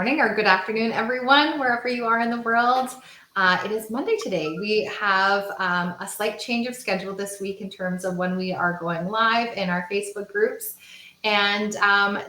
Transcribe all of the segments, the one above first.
morning or good afternoon, everyone, wherever you are in the world. It is Monday today. We have a slight change of schedule this week in terms of when we are going live in our Facebook groups. And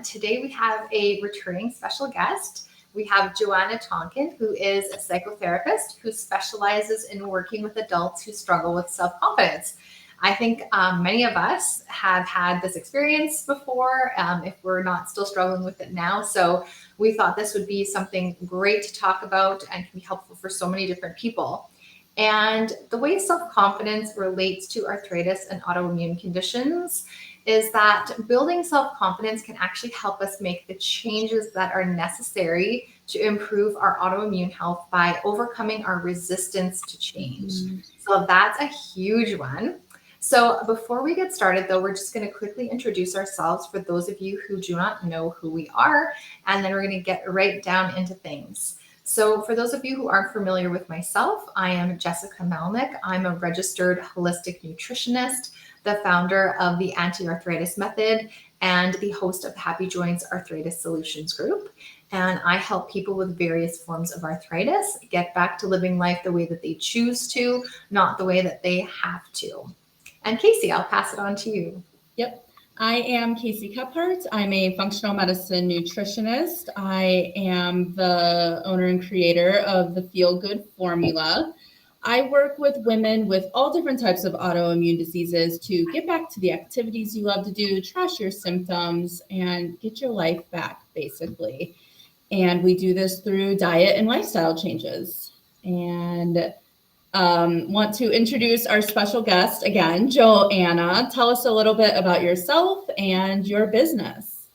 today we have a returning special guest. We have Joanna Tonken, who is a psychotherapist who specializes in working with adults who struggle with self-confidence. I think many of us have had this experience before, if we're not still struggling with it now. So we thought this would be something great to talk about and can be helpful for so many different people. And the way self-confidence relates to arthritis and autoimmune conditions is that building self-confidence can actually help us make the changes that are necessary to improve our autoimmune health by overcoming our resistance to change. So that's a huge one. So before we get started, though, we're just going to quickly introduce ourselves for those of you who do not know who we are, and then we're going to get right down into things. So for those of you who aren't familiar with myself, I am Jessica Melnick. I'm a registered holistic nutritionist, the founder of the Anti-Arthritis Method, and the host of Happy Joints Arthritis Solutions Group. And I help people with various forms of arthritis get back to living life the way that they choose to, not the way that they have to. And Casey, I'll pass it on to you. Yep. I am Casey Kephart. I'm a functional medicine nutritionist. I am the owner and creator of the Feel Good Formula. I work with women with all different types of autoimmune diseases to get back to the activities you love to do, trash your symptoms, and get your life back, basically. And we do this through diet and lifestyle changes. And want to introduce our special guest again, Joanna. Tell us a little bit about yourself and your business.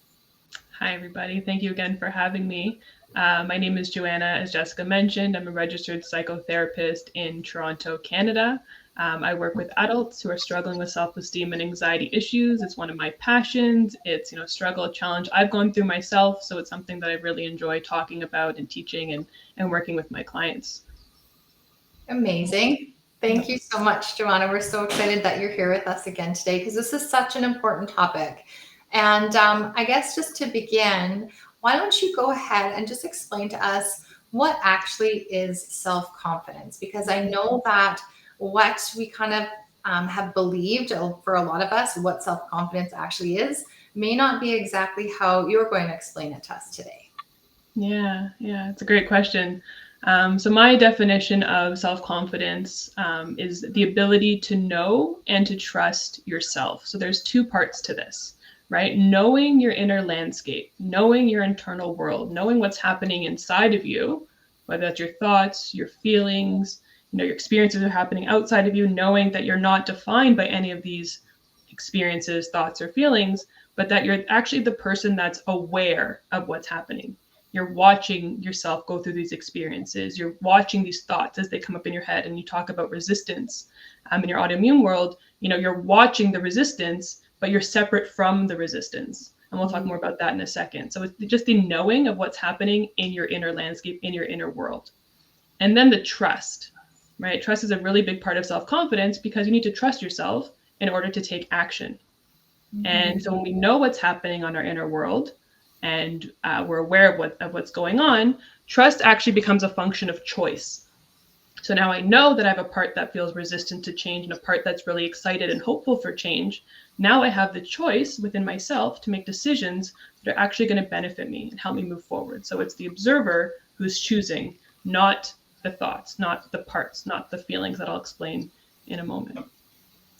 Hi, everybody. Thank you again for having me. My name is Joanna. As Jessica mentioned, I'm a registered psychotherapist in Toronto, Canada. I work with adults who are struggling with self-esteem and anxiety issues. It's one of my passions. It's, a struggle, a challenge I've gone through myself. So it's something that I really enjoy talking about and teaching and working with my clients. Amazing. Thank you so much, Joanna. We're so excited that you're here with us again today because this is such an important topic. And I guess just to begin, why don't you go ahead and just explain to us what actually is self-confidence? Because I know that what we kind of have believed for a lot of us, what self-confidence actually is, may not be exactly how you're going to explain it to us today. Yeah, it's a great question. So my definition of self-confidence is the ability to know and to trust yourself. So there's two parts to this, right? Knowing your inner landscape, knowing your internal world, knowing what's happening inside of you, whether that's your thoughts, your feelings, your experiences are happening outside of you, knowing that you're not defined by any of these experiences, thoughts, or feelings, but that you're actually the person that's aware of what's happening. You're watching yourself go through these experiences. You're watching these thoughts as they come up in your head. And you talk about resistance in your autoimmune world. You're watching the resistance, but you're separate from the resistance. And we'll talk more about that in a second. So it's just the knowing of what's happening in your inner landscape, in your inner world. And then the trust, right? Trust is a really big part of self-confidence because you need to trust yourself in order to take action. Mm-hmm. And so when we know what's happening on our inner world, and we're aware of what's going on, trust actually becomes a function of choice. So now I know that I have a part that feels resistant to change and a part that's really excited and hopeful for change. Now I have the choice within myself to make decisions that are actually going to benefit me and help me move forward. So it's the observer who's choosing, not the thoughts, not the parts, not the feelings that I'll explain in a moment.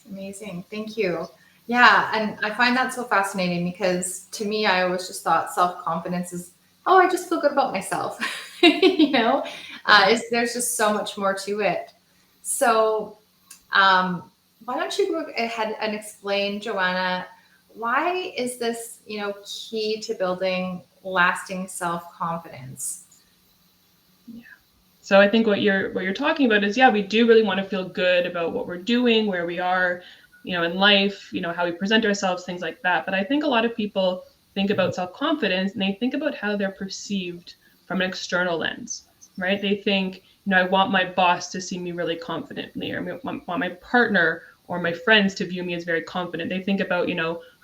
Amazing. Thank you. Yeah, and I find that so fascinating because to me, I always just thought self-confidence is, I just feel good about myself. There's just so much more to it. So why don't you go ahead and explain, Joanna, why is this, key to building lasting self-confidence? Yeah. So I think what you're talking about is, we do really want to feel good about what we're doing, where we are, in life, how we present ourselves, things like that. But I think a lot of people think about self-confidence and they think about how they're perceived from an external lens, right? They think, I want my boss to see me really confidently, or I want my partner or my friends to view me as very confident. They think about,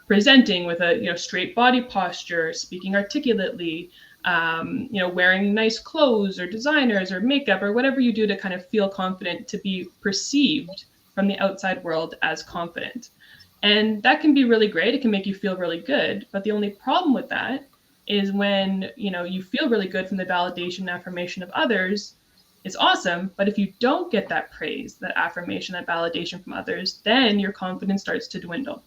presenting with a, straight body posture, speaking articulately, wearing nice clothes or designers or makeup or whatever you do to kind of feel confident, to be perceived from the outside world as confident. And that can be really great. It can make you feel really good. But the only problem with that is when, you feel really good from the validation and affirmation of others, it's awesome. But if you don't get that praise, that affirmation, that validation from others, then your confidence starts to dwindle.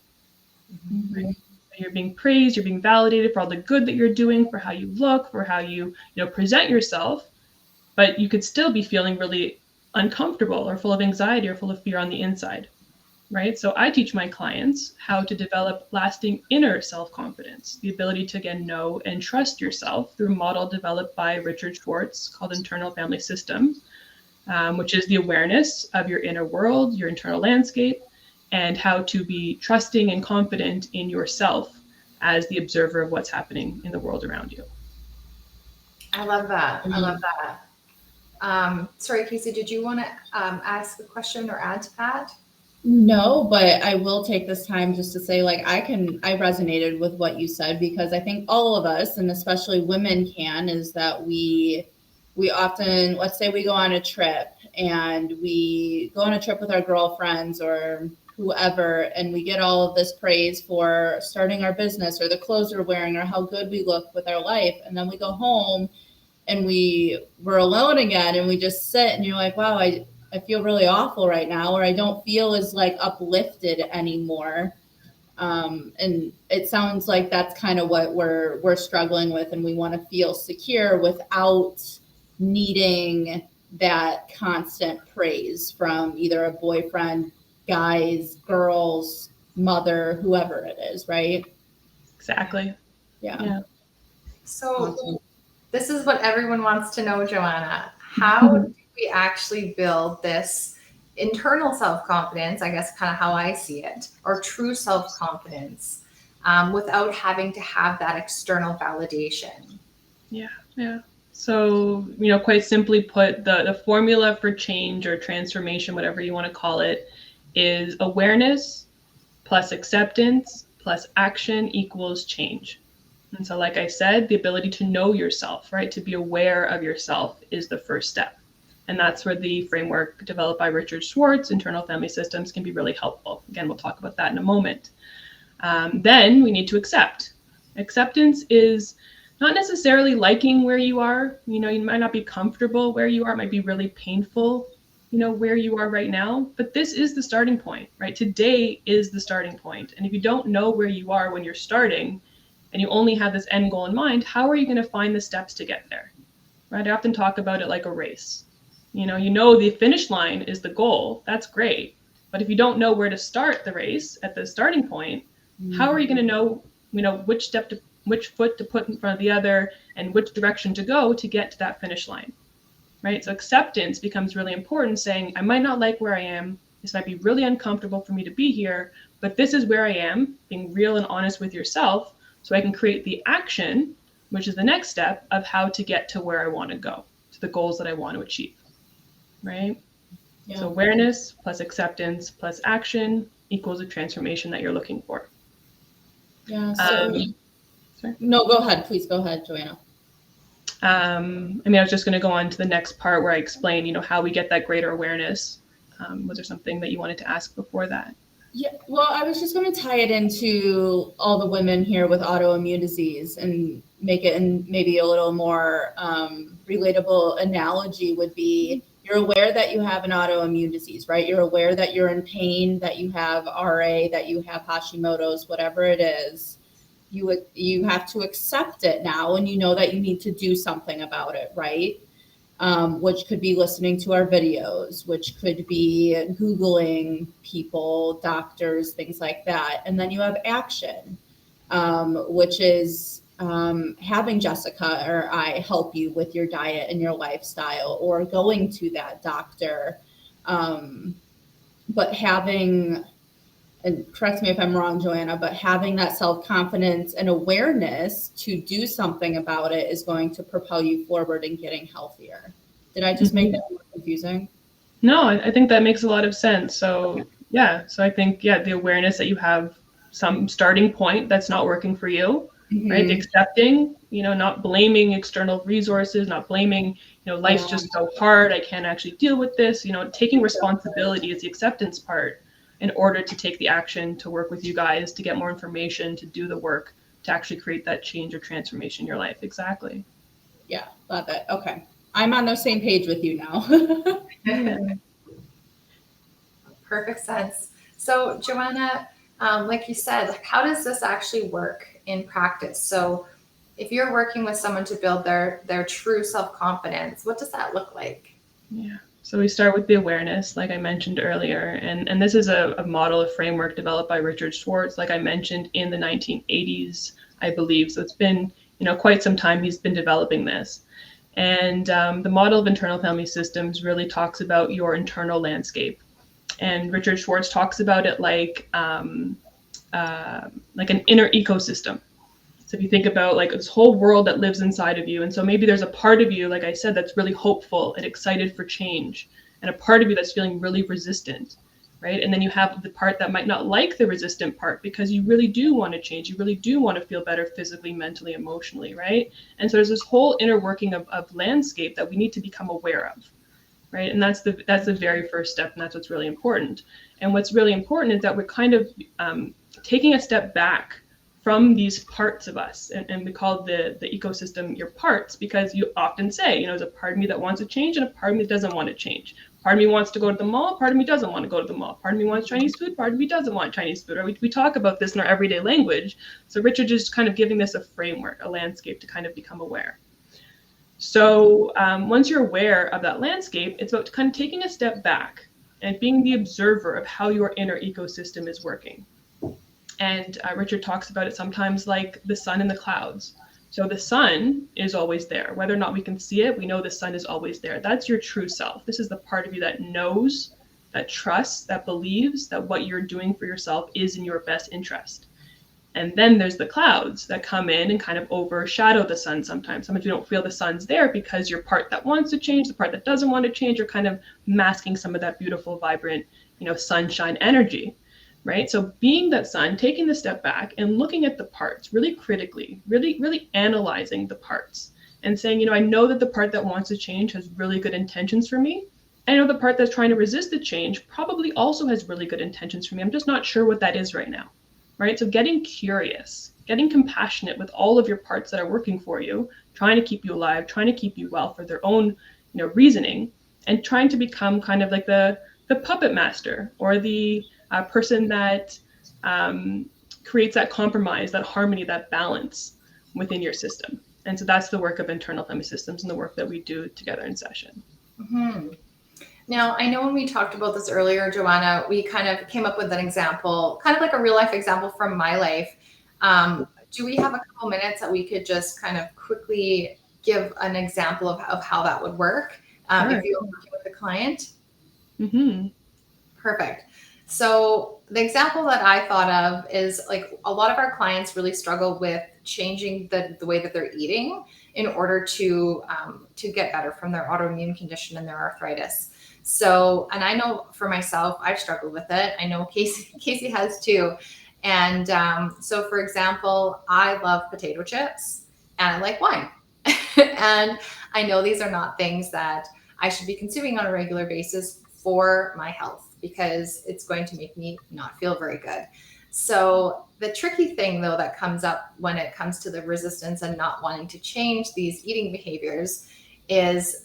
Mm-hmm. Right? You're being praised, you're being validated for all the good that you're doing, for how you look, for how you, present yourself. But you could still be feeling really uncomfortable or full of anxiety or full of fear on the inside. Right? So I teach my clients how to develop lasting inner self-confidence, the ability to, again, know and trust yourself through a model developed by Richard Schwartz called Internal Family System, which is the awareness of your inner world, your internal landscape, and how to be trusting and confident in yourself as the observer of what's happening in the world around you. I love that. I love that. Sorry, Casey, did you want to ask a question or add to that? No, but I will take this time just to say, like, I resonated with what you said, because I think all of us, and especially women, is that we often, let's say we go on a trip and we go on a trip with our girlfriends or whoever, and we get all of this praise for starting our business or the clothes we're wearing or how good we look with our life. And then we go home and we're alone again and we just sit and you're like, wow, I feel really awful right now, or I don't feel as like uplifted anymore. And it sounds like that's kind of what we're struggling with, and we want to feel secure without needing that constant praise from either a boyfriend, guys, girls, mother, whoever it is, right? Exactly. Yeah. So Awesome. This is what everyone wants to know, Joanna. How do we actually build this internal self-confidence, I guess kind of how I see it, or true self-confidence, without having to have that external validation? Yeah. So, quite simply put, the formula for change or transformation, whatever you want to call it, is awareness plus acceptance plus action equals change. And so, like I said, the ability to know yourself, right, to be aware of yourself is the first step. And that's where the framework developed by Richard Schwartz, Internal Family Systems, can be really helpful. Again, we'll talk about that in a moment. Then we need to accept. Acceptance is not necessarily liking where you are. You might not be comfortable where you are. It might be really painful, where you are right now. But this is the starting point, right? Today is the starting point. And if you don't know where you are when you're starting, and you only have this end goal in mind, how are you going to find the steps to get there? Right? I often talk about it like a race. The finish line is the goal. That's great. But if you don't know where to start the race at the starting point, how are you going to know, which foot to put in front of the other and which direction to go to get to that finish line? Right? So acceptance becomes really important, saying, I might not like where I am. This might be really uncomfortable for me to be here, but this is where I am, being real and honest with yourself, so I can create the action, which is the next step of how to get to where I want to go, to the goals that I want to achieve, right? Yeah. So awareness plus acceptance plus action equals a transformation that you're looking for. Yeah. So, no, go ahead. Please go ahead, Joanna. I was just going to go on to the next part where I explain, how we get that greater awareness. Was there something that you wanted to ask before that? Yeah, well, I was just going to tie it into all the women here with autoimmune disease and make it in maybe a little more relatable analogy would be, you're aware that you have an autoimmune disease, right? You're aware that you're in pain, that you have RA, that you have Hashimoto's, whatever it is. You have to accept it now, and you know that you need to do something about it, right? Which could be listening to our videos, which could be Googling people, doctors, things like that. And then you have action, which is having Jessica or I help you with your diet and your lifestyle, or going to that doctor. But having, and correct me if I'm wrong, Joanna, but having that self-confidence and awareness to do something about it is going to propel you forward in getting healthier. Did I just make that more confusing? No, I think that makes a lot of sense. So I think, the awareness that you have some starting point that's not working for you, right? The accepting, not blaming external resources, not blaming, life's just so hard, I can't actually deal with this. Taking responsibility is the acceptance part in order to take the action, to work with you guys, to get more information, to do the work, to actually create that change or transformation in your life. Exactly. Yeah, love it. Okay. I'm on the same page with you now. Perfect sense. So Joanna, like you said, how does this actually work in practice? So if you're working with someone to build their true self-confidence, what does that look like? Yeah. So we start with the awareness, like I mentioned earlier, and this is a model, a framework developed by Richard Schwartz, like I mentioned, in the 1980s, I believe. So it's been, quite some time he's been developing this. And the model of internal family systems really talks about your internal landscape. And Richard Schwartz talks about it like an inner ecosystem. So if you think about like this whole world that lives inside of you, and so maybe there's a part of you, like I said, that's really hopeful and excited for change, and a part of you that's feeling really resistant, right? And then you have the part that might not like the resistant part because you really do want to change, you really do want to feel better physically, mentally, emotionally, right? And so there's this whole inner working of landscape that we need to become aware of, right? And that's the very first step, and that's what's really important. And what's really important is that we're kind of taking a step back from these parts of us, and we call the ecosystem your parts, because you often say, there's a part of me that wants to change and a part of me that doesn't want to change. Part of me wants to go to the mall, part of me doesn't want to go to the mall. Part of me wants Chinese food, part of me doesn't want Chinese food. Or we talk about this in our everyday language. So Richard is kind of giving this a framework, a landscape to kind of become aware. So once you're aware of that landscape, it's about kind of taking a step back and being the observer of how your inner ecosystem is working. And Richard talks about it sometimes like the sun in the clouds. So the sun is always there. Whether or not we can see it, we know the sun is always there. That's your true self. This is the part of you that knows, that trusts, that believes that what you're doing for yourself is in your best interest. And then there's the clouds that come in and kind of overshadow the sun sometimes. Sometimes you don't feel the sun's there because your part that wants to change, the part that doesn't want to change, are kind of masking some of that beautiful, vibrant, sunshine energy. Right? So being that sun, taking the step back and looking at the parts really critically, really analyzing the parts and saying, I know that the part that wants to change has really good intentions for me. I know the part that's trying to resist the change probably also has really good intentions for me. I'm just not sure what that is right now. Right? So getting curious, getting compassionate with all of your parts that are working for you, trying to keep you alive, trying to keep you well for their own, reasoning, and trying to become kind of like the puppet master, or the person that creates that compromise, that harmony, that balance within your system. And so that's the work of internal family systems and the work that we do together in session. Mm-hmm. Now, I know when we talked about this earlier, Joanna, we kind of came up with an example, kind of like a real life example from my life. Do we have a couple minutes that we could just kind of quickly give an example of how that would work Sure. if you're working with a client? Mm-hmm. Perfect. So the example that I thought of is like a lot of our clients really struggle with changing the way that they're eating in order to get better from their autoimmune condition and their arthritis. So, and I know for myself, I've struggled with it. I know Casey has too. And so for example, I love potato chips and I like wine. And I know these are not things that I should be consuming on a regular basis for my health, because it's going to make me not feel very good. So the tricky thing though that comes up when it comes to the resistance and not wanting to change these eating behaviors is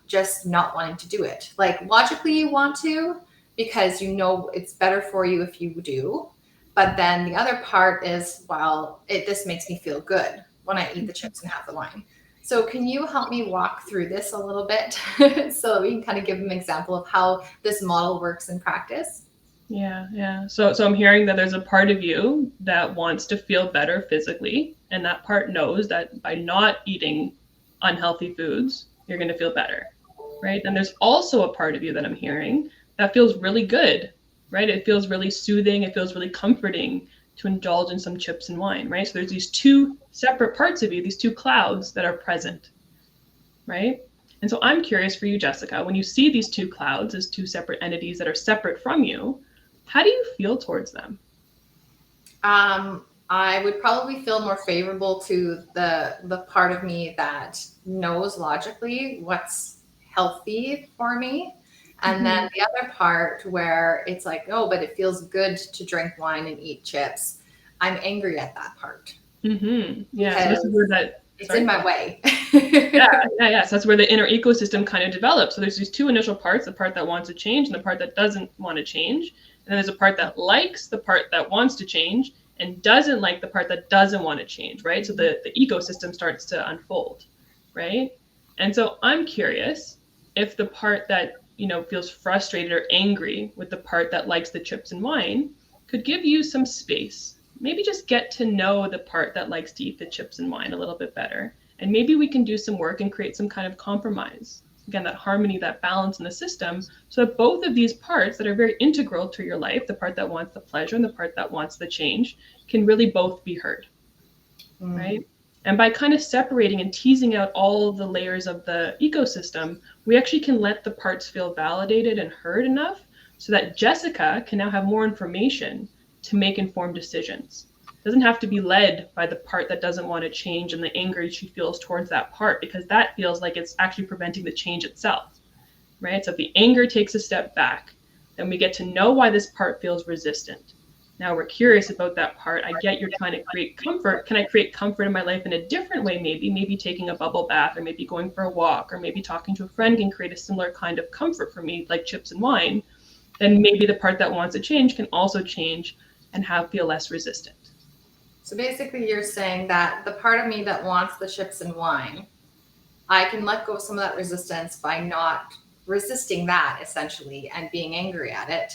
just not wanting to do it. Like logically you want to, because it's better for you if you do. But then the other part is, this makes me feel good when I eat the chips and have the wine. So can you help me walk through this a little bit so that we can kind of give an example of how this model works in practice? Yeah. So I'm hearing that there's a part of you that wants to feel better physically, and that part knows that by not eating unhealthy foods, you're going to feel better, right? And there's also a part of you that I'm hearing that feels really good, right? It feels really soothing. It feels really comforting to indulge in some chips and wine, right? So there's these two separate parts of you, these two clouds that are present, right? And so I'm curious for you, Jessica, when you see these two clouds as two separate entities that are separate from you, how do you feel towards them? I I would probably feel more favorable to the part of me that knows logically what's healthy for me. And then the other part where it's like, oh, but it feels good to drink wine and eat chips. I'm angry at that part. Yeah. So this is where that it's in my way. Yeah. So that's where the inner ecosystem kind of develops. So there's these two initial parts, the part that wants to change and the part that doesn't want to change. And then there's a part that likes the part that wants to change and doesn't like the part that doesn't want to change, right? So the ecosystem starts to unfold, right? And so I'm curious if the part that, feels frustrated or angry with the part that likes the chips and wine could give you some space. Maybe just get to know the part that likes to eat the chips and wine a little bit better. And maybe we can do some work and create some kind of compromise. Again, that harmony, that balance in the system, so that both of these parts that are very integral to your life, the part that wants the pleasure and the part that wants the change, can really both be heard, right? And by kind of separating and teasing out all the layers of the ecosystem, we actually can let the parts feel validated and heard enough so that Jessica can now have more information to make informed decisions. It doesn't have to be led by the part that doesn't want to change and the anger she feels towards that part, because that feels like it's actually preventing the change itself, right? So if the anger takes a step back, then we get to know why this part feels resistant. Now we're curious about that part. I get you're trying to create comfort. Can I create comfort in my life in a different way? Maybe taking a bubble bath, or maybe going for a walk, or maybe talking to a friend can create a similar kind of comfort for me, like chips and wine. Then maybe the part that wants to change can also change and feel less resistant. So basically you're saying that the part of me that wants the chips and wine, I can let go of some of that resistance by not resisting that essentially and being angry at it.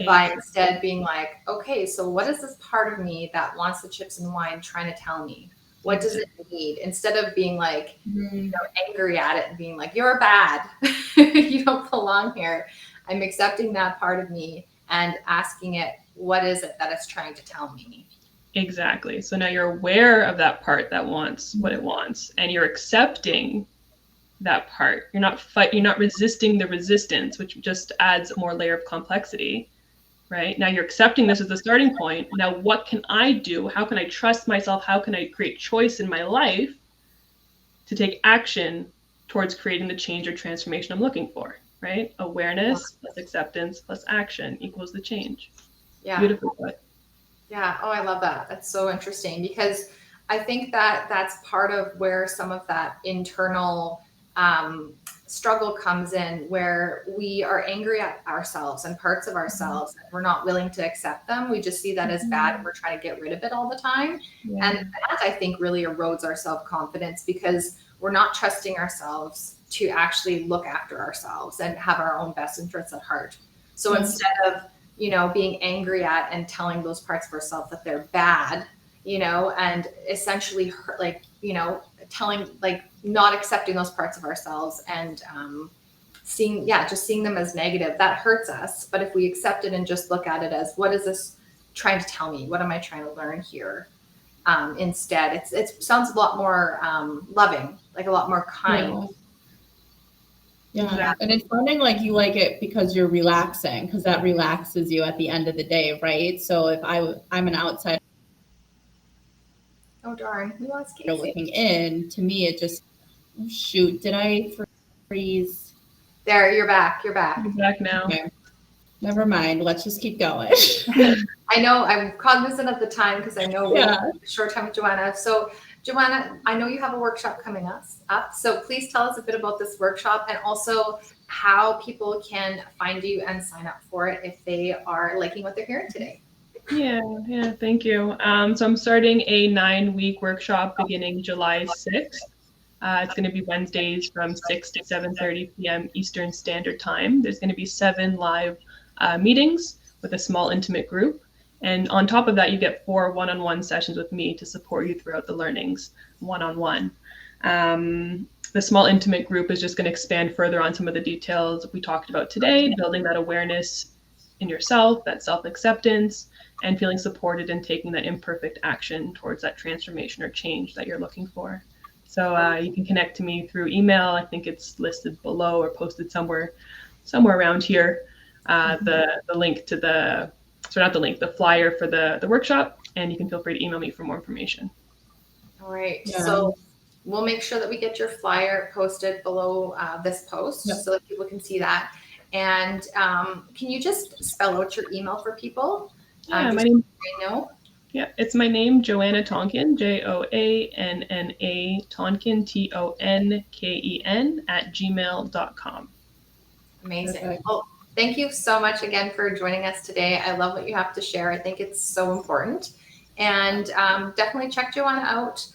By instead being like, okay, so what is this part of me that wants the chips and wine trying to tell me? What does it need? Instead of being like, angry at it and being like, you're bad, you don't belong here. I'm accepting that part of me and asking it, what is it that it's trying to tell me? Exactly. So now you're aware of that part that wants what it wants, and you're accepting that part. You're not resisting the resistance, which just adds a more layer of complexity. Right? Now you're accepting this as the starting point. Now, what can I do? How can I trust myself? How can I create choice in my life to take action towards creating the change or transformation I'm looking for? Right? Awareness plus acceptance plus action equals the change. Yeah. Beautiful put. Yeah. Oh, I love that. That's so interesting, because I think that that's part of where some of that internal struggle comes in, where we are angry at ourselves and parts of ourselves, and we're not willing to accept them. We just see that as bad and we're trying to get rid of it all the time. Yeah. And that, I think, really erodes our self-confidence, because we're not trusting ourselves to actually look after ourselves and have our own best interests at heart. So instead of, being angry at and telling those parts of ourselves that they're bad, and essentially telling, not accepting those parts of ourselves and seeing them as negative, that hurts us. But if we accept it and just look at it as, what is this trying to tell me? What am I trying to learn here? Instead, it sounds a lot more loving, like a lot more kind. Yeah. And it's sounding like you like it because you're relaxing, because that relaxes you at the end of the day, right? So if I'm an outsider, oh darn, we lost Casey. Looking in, to me it just, shoot, did I freeze? There, you're back. You're back now. Okay. Never mind. Let's just keep going. I know I'm cognizant of the time, because I know we have a short time with Joanna. So Joanna, I know you have a workshop coming up. So please tell us a bit about this workshop, and also how people can find you and sign up for it if they are liking what they're hearing today. Yeah, thank you. So I'm starting a 9-week workshop beginning July 6th. It's going to be Wednesdays from 6 to 7:30 p.m. Eastern Standard Time. There's going to be 7 live meetings with a small intimate group. And on top of that, you get 4 one-on-one sessions with me to support you throughout the learnings, one-on-one. The small intimate group is just going to expand further on some of the details we talked about today, building that awareness in yourself, that self-acceptance, and feeling supported and taking that imperfect action towards that transformation or change that you're looking for. So you can connect to me through email. I think it's listed below or posted somewhere around here. The link to the flyer for the workshop, and you can feel free to email me for more information. All right. Yeah. So we'll make sure that we get your flyer posted below this post Yep. so that people can see that. And can you just spell out your email for people? Yeah, Just my name. so they know. Yeah, it's my name, Joanna Tonken, Joanna Tonken, Tonken @gmail.com. Amazing. Perfect. Well, thank you so much again for joining us today. I love what you have to share. I think it's so important. And definitely check Joanna out.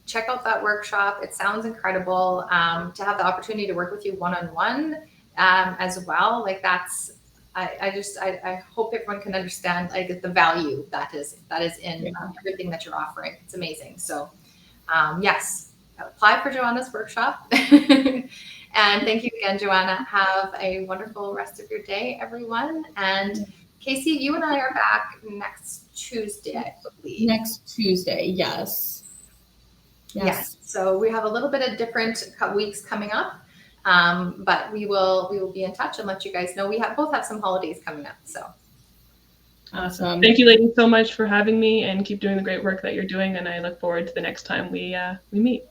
Check out that workshop. It sounds incredible to have the opportunity to work with you one-on-one as well. Like that's, I hope everyone can understand like the value that is in everything that you're offering. It's amazing. So yes, apply for Joanna's workshop. And thank you again, Joanna. Have a wonderful rest of your day, everyone. And Casey, you and I are back next Tuesday, I believe. Next Tuesday, yes. Yes. So we have a little bit of different weeks coming up, but we will be in touch and let you guys know. We both have some holidays coming up. So Awesome. Thank you, ladies, so much for having me, and keep doing the great work that you're doing. And I look forward to the next time we meet.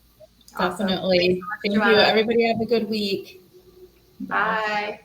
Definitely. Awesome. Thank you. Everybody have a good week. Bye.